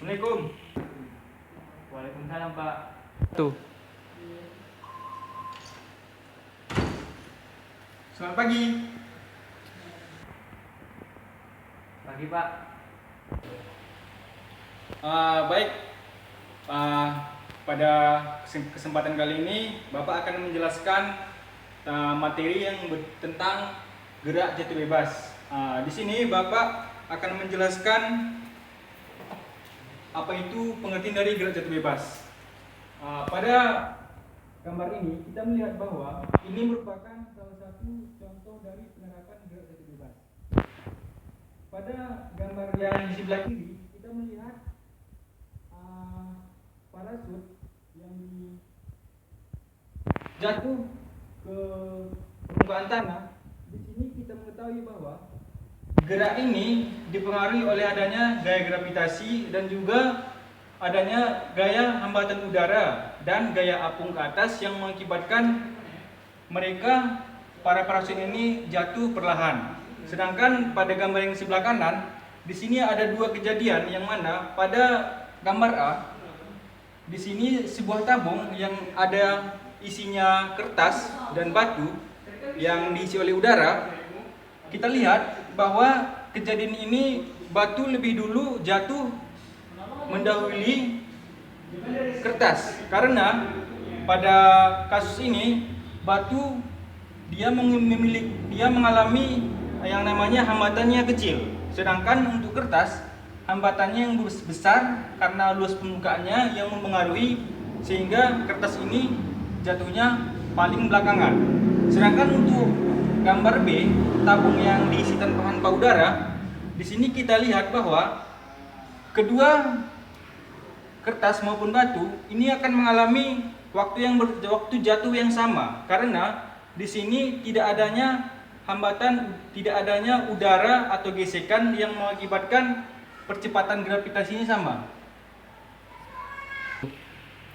Assalamualaikum. Waalaikumsalam, Pak. Tuh. Selamat pagi. Pagi, Pak. Baik. Pada kesempatan kali ini Bapak akan menjelaskan materi yang tentang gerak jatuh bebas. Di sini Bapak akan menjelaskan apa itu pengertian dari gerak jatuh bebas. Pada gambar ini kita melihat bahwa ini merupakan salah satu contoh dari penerapan gerak jatuh bebas. Pada gambar yang di sebelah kiri kita melihat parasut yang jatuh ke permukaan tanah. Di sini kita mengetahui bahwa gerak ini dipengaruhi oleh adanya gaya gravitasi dan juga adanya gaya hambatan udara dan gaya apung ke atas yang mengakibatkan mereka para parasut ini jatuh perlahan. Sedangkan pada gambar yang sebelah kanan, di sini ada dua kejadian yang mana pada gambar A, di sini sebuah tabung yang ada isinya kertas dan batu yang diisi oleh udara. Kita lihat bahwa kejadian ini batu lebih dulu jatuh mendahului kertas, karena pada kasus ini batu dia mengalami yang namanya hambatannya kecil, sedangkan untuk kertas hambatannya yang besar karena luas permukaannya yang mempengaruhi sehingga kertas ini jatuhnya paling belakangan. Sedangkan untuk gambar B, tabung yang diisi tanpa hampa udara, di sini kita lihat bahwa kedua kertas maupun batu ini akan mengalami waktu jatuh yang sama, karena di sini tidak adanya hambatan, tidak adanya udara atau gesekan yang mengakibatkan percepatan gravitasinya sama.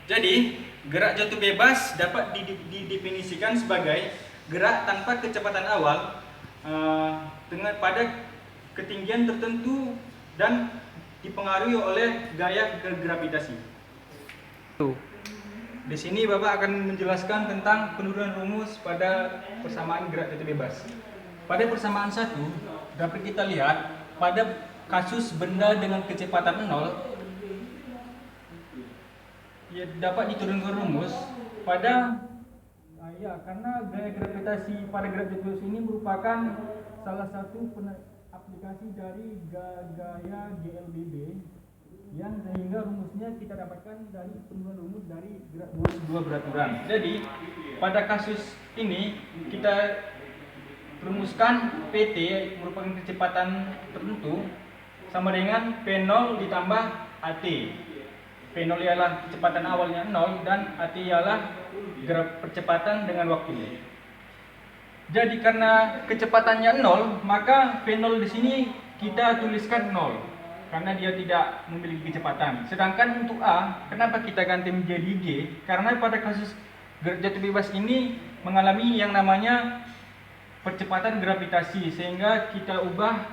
Jadi, gerak jatuh bebas dapat didefinisikan sebagai gerak tanpa kecepatan awal pada ketinggian tertentu dan dipengaruhi oleh gaya gravitasi. Di sini Bapak akan menjelaskan tentang penurunan rumus pada persamaan gerak jatuh bebas. Pada persamaan 1 dapat kita lihat pada kasus benda dengan kecepatan 0 dapat diturunkan rumus pada karena gaya gravitasi pada gerak jatuh bebas ini merupakan salah satu aplikasi dari gaya GLBB yang sehingga rumusnya kita dapatkan dari penurunan rumus dari gerak dua beraturan. Jadi pada kasus ini kita rumuskan PT merupakan kecepatan tertentu sama dengan P0 ditambah AT. P0 ialah kecepatan awalnya 0 dan AT ialah percepatan dengan waktu. Jadi karena kecepatannya 0, maka P0 di sini kita tuliskan 0 karena dia tidak memiliki kecepatan. Sedangkan untuk A, kenapa kita ganti menjadi G? Karena pada kasus jatuh bebas ini mengalami yang namanya percepatan gravitasi, sehingga kita ubah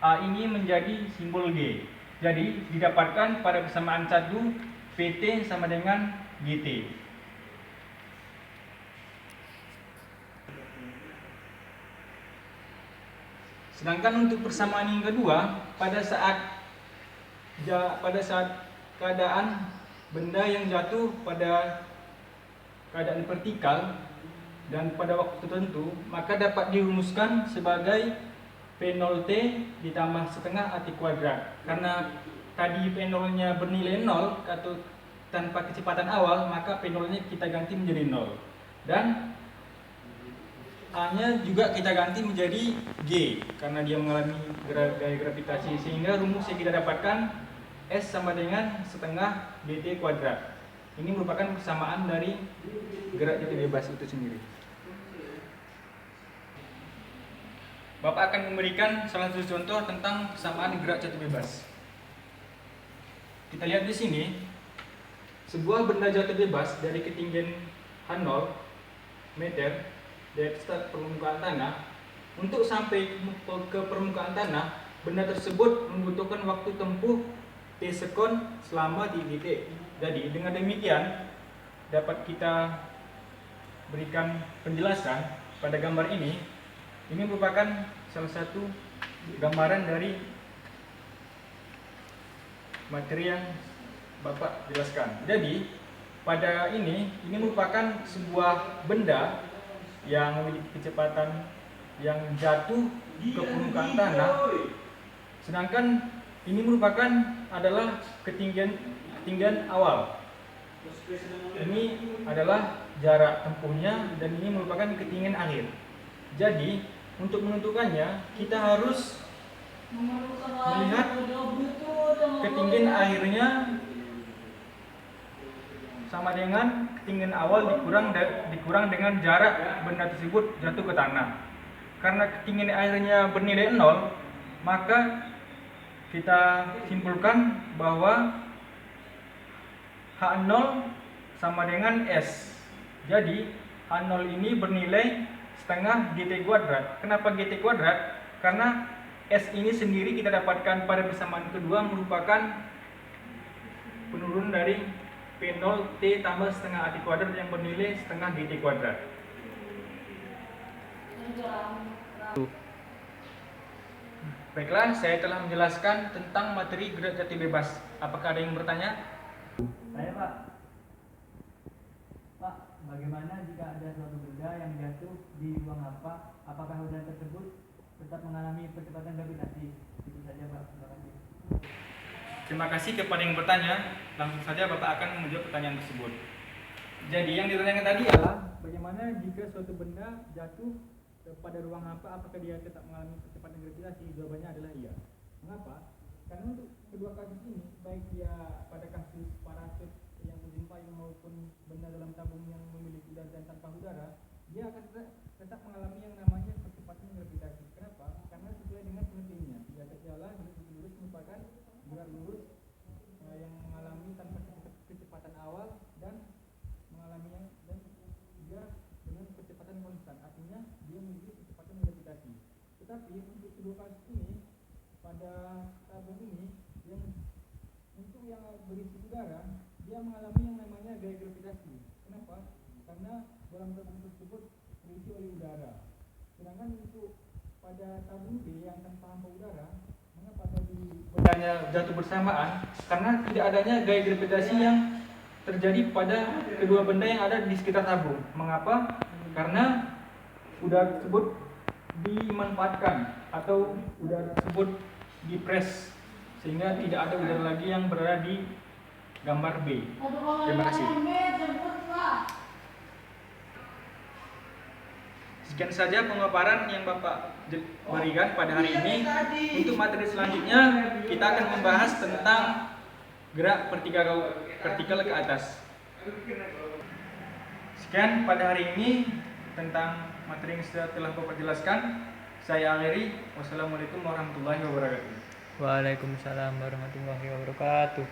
A ini menjadi simbol G. Jadi didapatkan pada persamaan 1 PT sama dengan GT. Sedangkan untuk persamaan yang kedua, pada saat keadaan benda yang jatuh pada keadaan vertikal dan pada waktu tertentu, maka dapat dirumuskan sebagai P0T ditambah setengah AT kuadrat. Karena tadi P0-nya bernilai 0 atau tanpa kecepatan awal, maka P0-nya kita ganti menjadi 0. Dan A-nya juga kita ganti menjadi G karena dia mengalami gaya gravitasi, sehingga rumus yang kita dapatkan S sama dengan setengah GT kuadrat. Ini merupakan persamaan dari gerak jatuh bebas itu sendiri. Bapak akan memberikan salah satu contoh tentang persamaan gerak jatuh bebas. Kita lihat di sini, sebuah benda jatuh bebas dari ketinggian H0 meter dari start permukaan tanah. Untuk sampai ke permukaan tanah benda tersebut membutuhkan waktu tempuh T sekon selama 3 detik. Jadi dengan demikian dapat kita berikan penjelasan pada gambar ini. Ini merupakan salah satu gambaran dari materi yang Bapak jelaskan. Jadi pada ini merupakan sebuah benda yang memiliki kecepatan yang jatuh ke permukaan tanah, sedangkan ini merupakan adalah ketinggian awal. Ini adalah jarak tempuhnya dan ini merupakan ketinggian akhir. Jadi untuk menentukannya kita harus melihat ketinggian akhirnya sama dengan ketinggian awal dikurang dengan jarak benda tersebut jatuh ke tanah. Karena ketinggian akhirnya bernilai 0, maka kita simpulkan bahwa H0 sama dengan S. Jadi H0 ini bernilai setengah GT kuadrat. Kenapa GT kuadrat? Karena S ini sendiri kita dapatkan pada persamaan kedua merupakan penurunan dari P0 T tambah setengah AT kuadrat yang bernilai setengah GT kuadrat. Baiklah, saya telah menjelaskan tentang materi gerak jati bebas. Apakah ada yang bertanya? Saya Pak. Pak, bagaimana jika ada suatu benda yang jatuh di ruang hampa? Apakah benda tersebut tetap mengalami percepatan gravitasi? Itu saja Pak. Terima kasih. Terima kasih kepada yang bertanya. Langsung saja Bapak akan menjawab pertanyaan tersebut. Jadi yang ditanyakan tadi adalah bagaimana jika suatu benda jatuh pada ruang hampa, apakah dia tetap mengalami percepatan gravitasi? Jawabannya adalah iya. Mengapa? Karena untuk kedua kasus ini, baik dia pada kasus parasut yang menjuntai maupun benda dalam tabung yang memiliki udara dan tanpa udara, dia akan tetap mengalami yang namanya percepatan gravitasi. Kenapa? Karena sesuai dengan penelitiannya, di atas adalah gerak lurus merupakan gerak lurus yang mengalami tanpa kecepatan awal dan mengalaminya dan juga dengan kecepatan konstan, artinya dia memiliki kecepatan gravitasi. Tetapi untuk kedua kasus ini, pada tabung ini yang untuk yang berisi udara, dia mengalami yang namanya gaya gravitasi. Kenapa? Karena dalam tabung tersebut terisi oleh udara. Sedangkan untuk pada tabung B yang tanpa hampa udara, mengapa tadi bendanya jatuh bersamaan? Karena tidak adanya gaya gravitasi yang terjadi pada kedua benda yang ada di sekitar tabung. Mengapa? Karena udara tersebut dimanfaatkan atau udara tersebut dipres sehingga tidak ada udara lagi yang berada di gambar B. Terima kasih. Sekian saja pemaparan yang Bapak berikan pada hari ini. Untuk materi selanjutnya kita akan membahas tentang gerak vertikal ke atas. Sekian pada hari ini tentang materi yang telah Bapak jelaskan. Saya akhiri. Wassalamualaikum warahmatullahi wabarakatuh. Waalaikumsalam warahmatullahi wabarakatuh.